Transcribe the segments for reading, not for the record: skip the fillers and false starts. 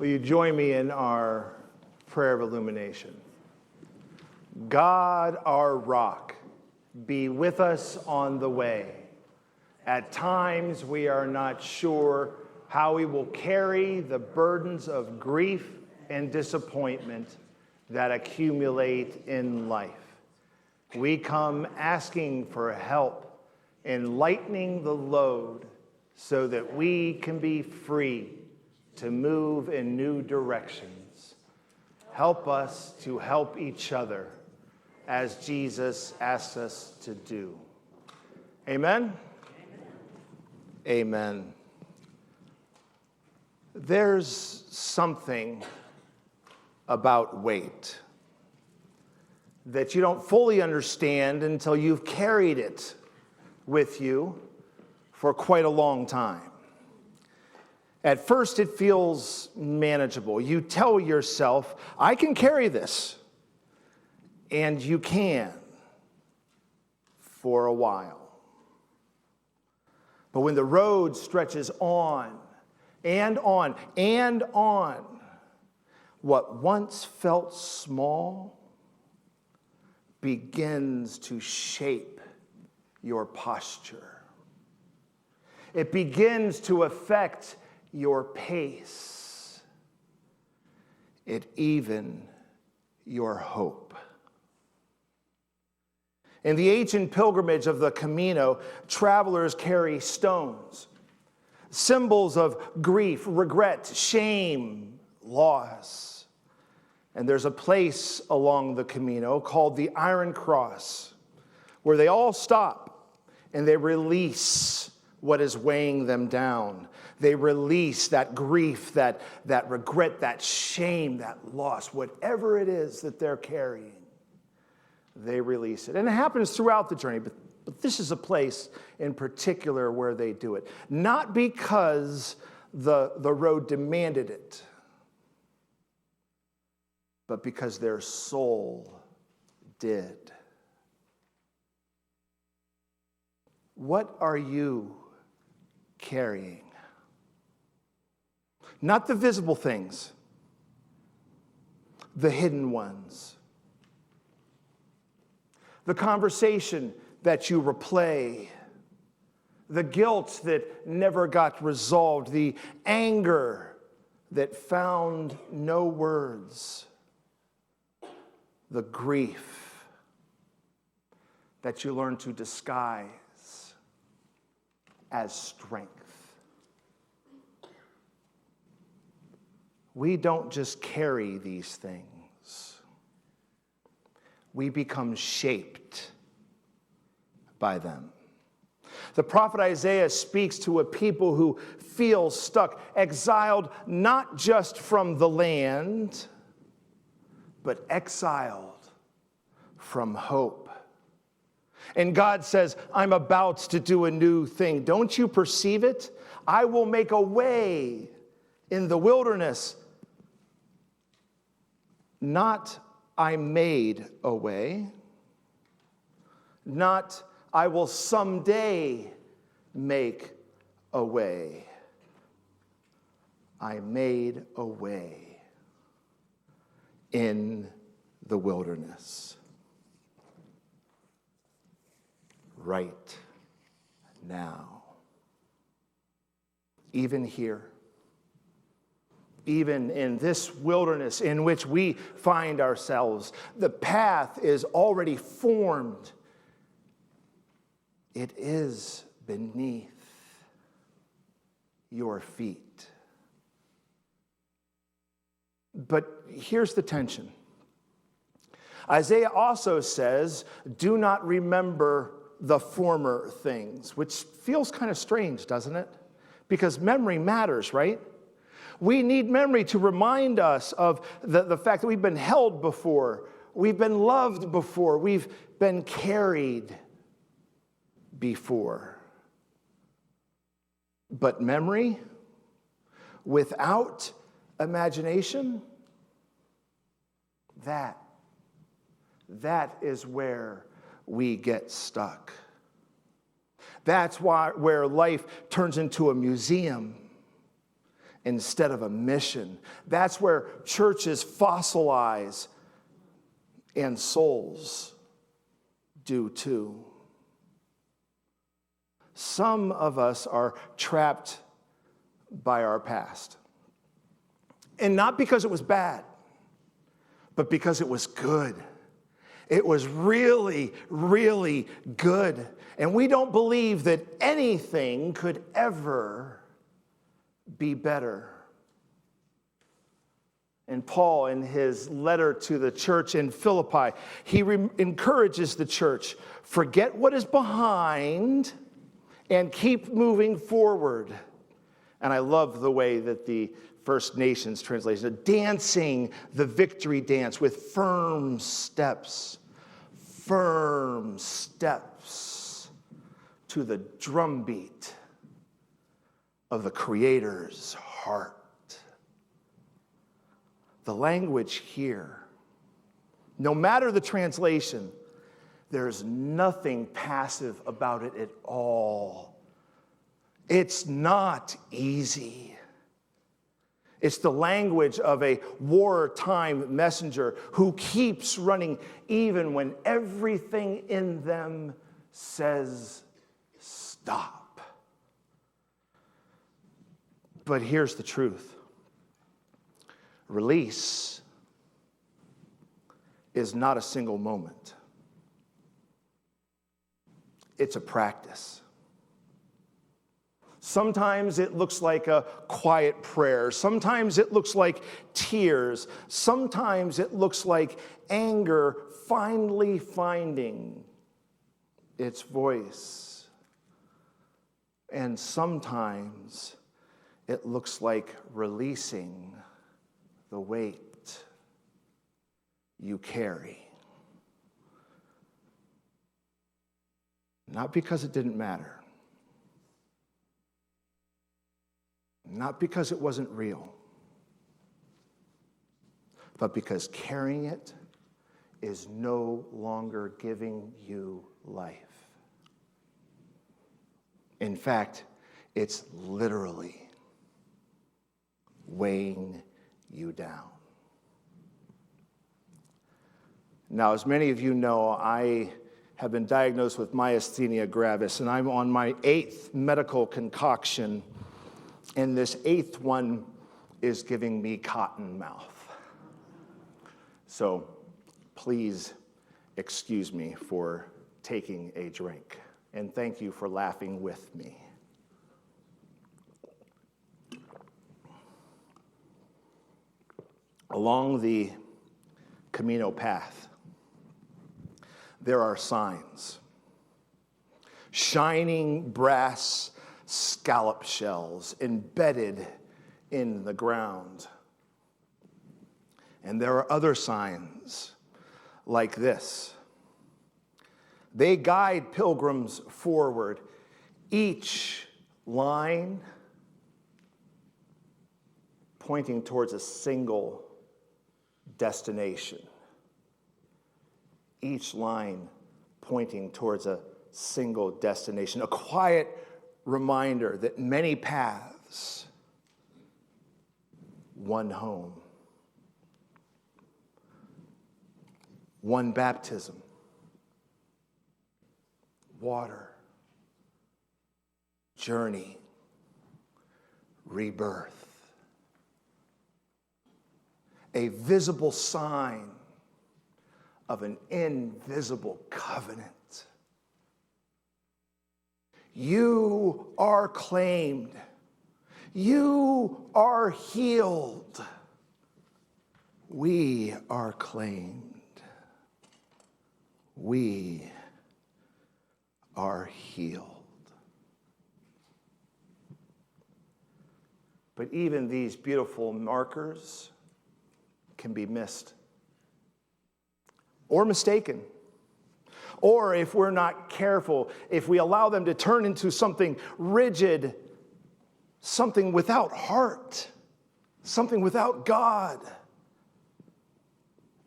Will you join me in our prayer of illumination? God, our rock, be with us on the way. At times we are not sure how we will carry the burdens of grief and disappointment that accumulate in life. We come asking for help in lightening the load so that we can be free to move in new directions. Help us to help each other as Jesus asks us to do. Amen? Amen. There's something about weight that you don't fully understand until you've carried it with you for quite a long time. At first, it feels manageable. You tell yourself, I can carry this. And you can for a while. But when the road stretches on and on and on, what once felt small begins to shape your posture. It begins to affect your pace, even your hope. In the ancient pilgrimage of the Camino, travelers carry stones, symbols of grief, regret, shame, loss. And there's a place along the Camino called the Iron Cross, where they all stop and they release what is weighing them down. They release that grief, that regret, that shame, that loss, whatever it is that they're carrying. They release it. And it happens throughout the journey, but this is a place in particular where they do it. Not because the road demanded it, but because their soul did. What are you carrying? Not the visible things, the hidden ones. The conversation that you replay, the guilt that never got resolved, the anger that found no words, the grief that you learn to disguise as strength. We don't just carry these things. We become shaped by them. The prophet Isaiah speaks to a people who feel stuck, exiled not just from the land, but exiled from hope. And God says, I'm about to do a new thing. Don't you perceive it? I will make a way in the wilderness. Not I made a way. Not I will someday make a way. I made a way in the wilderness. Right now. Even here. Even in this wilderness in which we find ourselves, the path is already formed. It is beneath your feet. But here's the tension. Isaiah also says, do not remember the former things, which feels kind of strange, doesn't it? Because memory matters, right? We need memory to remind us of the fact that we've been held before, we've been loved before, we've been carried before. But memory without imagination, that is where we get stuck. That's where life turns into a museum instead of a mission. That's where churches fossilize and souls do too. Some of us are trapped by our past. And not because it was bad, but because it was good. It was really, really good. And we don't believe that anything could ever be better. And Paul, in his letter to the church in Philippi, he encourages the church, forget what is behind and keep moving forward. And I love the way that the First Nations translation, dancing the victory dance with firm steps to the drumbeat of the Creator's heart. The language here, no matter the translation, there's nothing passive about it at all. It's not easy. It's the language of a wartime messenger who keeps running even when everything in them says stop. But here's the truth. Release is not a single moment. It's a practice. Sometimes it looks like a quiet prayer. Sometimes it looks like tears. Sometimes it looks like anger finally finding its voice. And sometimes it looks like releasing the weight you carry. Not because it didn't matter. Not because it wasn't real, but because carrying it is no longer giving you life. In fact, it's literally weighing you down. Now, as many of you know, I have been diagnosed with myasthenia gravis, and I'm on my 8th medical concoction. And this 8th one is giving me cotton mouth. So please excuse me for taking a drink. And thank you for laughing with me. Along the Camino path, there are signs. Shining brass scallop shells embedded in the ground. And there are other signs like this. They guide pilgrims forward, each line pointing towards a single destination. Each line pointing towards a single destination, a quiet reminder that many paths, one home, one baptism, water, journey, rebirth, a visible sign of an invisible covenant. You are claimed. You are healed. We are claimed. We are healed. But even these beautiful markers can be missed or mistaken. Or if we're not careful, if we allow them to turn into something rigid, something without heart, something without God,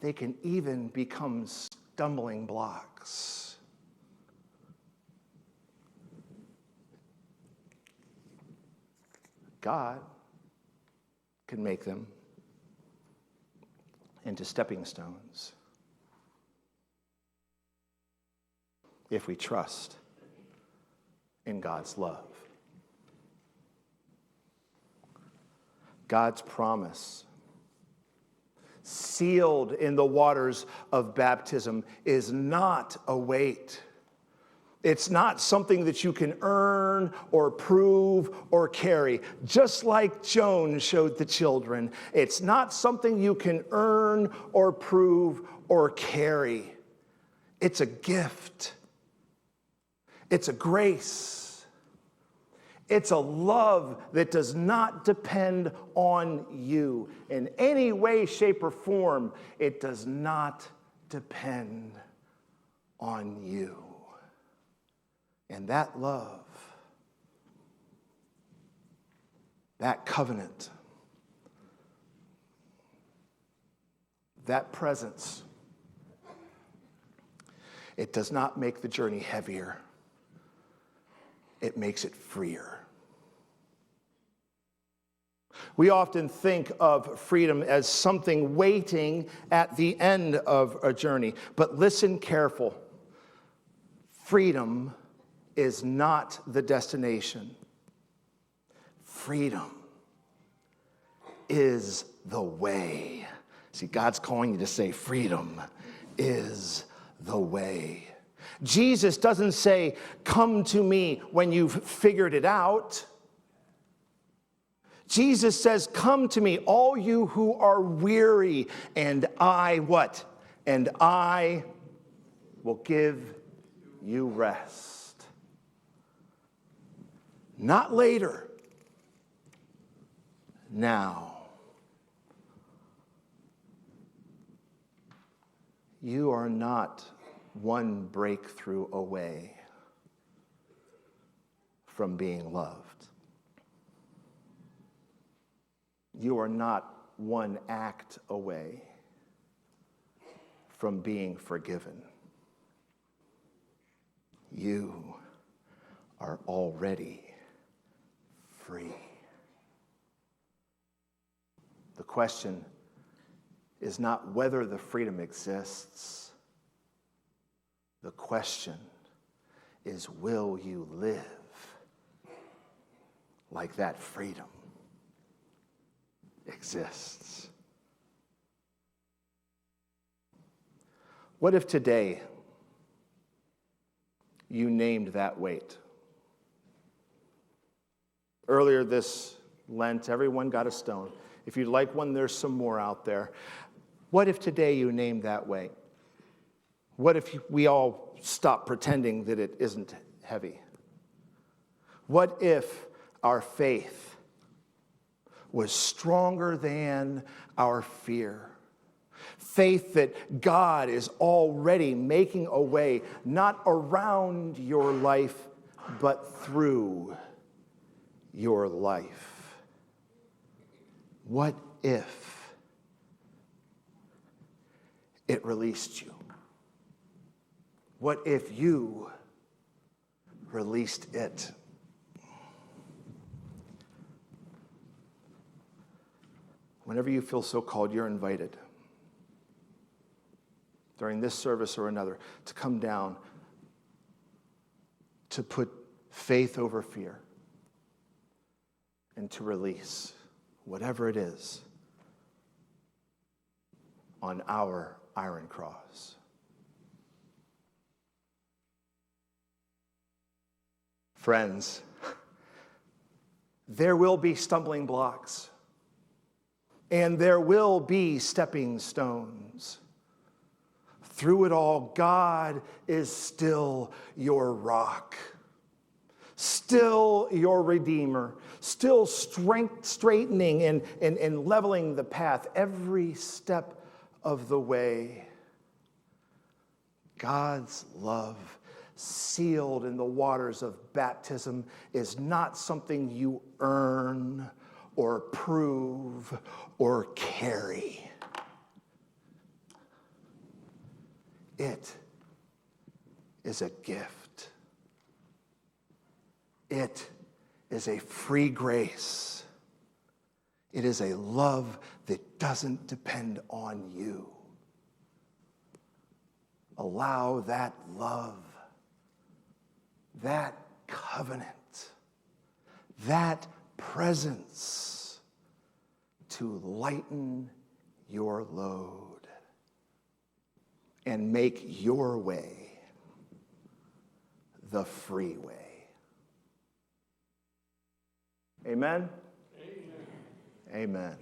they can even become stumbling blocks. God can make them into stepping stones if we trust in God's love. God's promise, sealed in the waters of baptism, is not a weight. It's not something that you can earn or prove or carry, just like Joan showed the children. It's not something you can earn or prove or carry. It's a gift. It's a grace. It's a love that does not depend on you in any way, shape, or form. It does not depend on you. And that love, that covenant, that presence, it does not make the journey heavier. It makes it freer. We often think of freedom as something waiting at the end of a journey. But listen careful. Freedom is not the destination. Freedom is the way. See, God's calling you to say freedom is the way. Jesus doesn't say, come to me when you've figured it out. Jesus says, come to me, all you who are weary, and I what? And I will give you rest. Not later. Now. You are not one breakthrough away from being loved. You are not one act away from being forgiven. You are already free. The question is not whether the freedom exists. The question is, will you live like that freedom exists? What if today you named that weight? Earlier this Lent, everyone got a stone. If you'd like one, there's some more out there. What if today you named that weight? What if we all stop pretending that it isn't heavy? What if our faith was stronger than our fear? Faith that God is already making a way, not around your life, but through your life. What if it released you? What if you released it? Whenever you feel so called, you're invited during this service or another to come down, to put faith over fear, and to release whatever it is on our iron cross. Friends, there will be stumbling blocks, and there will be stepping stones. Through it all, God is still your rock, still your Redeemer, still straightening and leveling the path every step of the way. God's love, sealed in the waters of baptism, is not something you earn or prove or carry. It is a gift. It is a free grace. It is a love that doesn't depend on you. Allow that love, that covenant, that presence to lighten your load and make your way the free way. Amen? Amen. Amen.